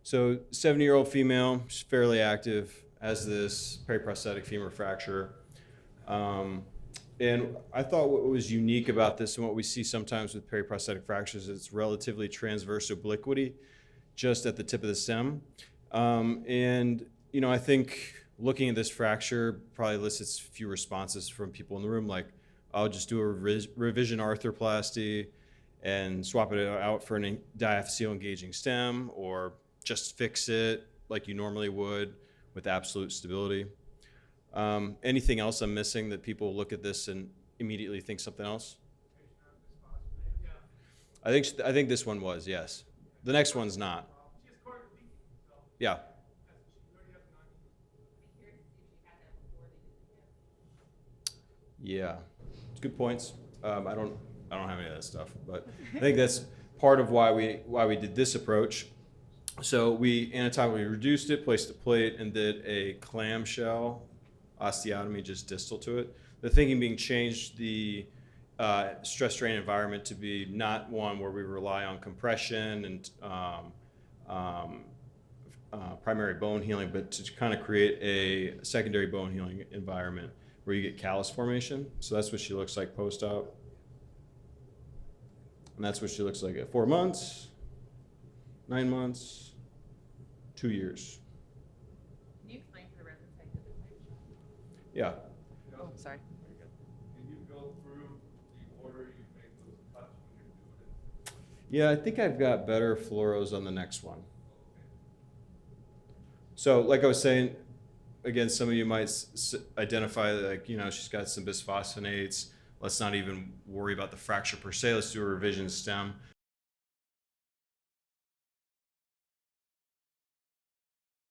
So 70-year-old female, she's fairly active, has this periprosthetic femur fracture. And I thought what was unique about this and what we see sometimes with periprosthetic fractures is it's relatively transverse obliquity just at the tip of the stem. And, I think looking at this fracture probably elicits a few responses from people in the room, like, I'll just do a revision arthroplasty and swap it out for a diaphyseal engaging stem, or just fix it like you normally would with absolute stability. Anything else I'm missing that people look at this and immediately think something else? I think this one was, yes. The next one's not. Yeah. Yeah. Good points. I don't have any of that stuff, but I think that's part of why we did this approach. So we anatomically reduced it, placed a plate, and did a clamshell osteotomy just distal to it. The thinking being changed the stress strain environment to be not one where we rely on compression and primary bone healing, but to kind of create a secondary bone healing environment where you get callus formation. So that's what she looks like post-op. And that's what she looks like at 4 months, 9 months, 2 years. Can you explain for the residents how you did the plate shot? Yeah. Oh, sorry. Can you go through the order you make those cuts when you're doing it? Yeah, I think I've got better fluoros on the next one. So like I was saying, again, some of you might identify that, she's got some bisphosphonates. Let's not even worry about the fracture per se. Let's do a revision stem.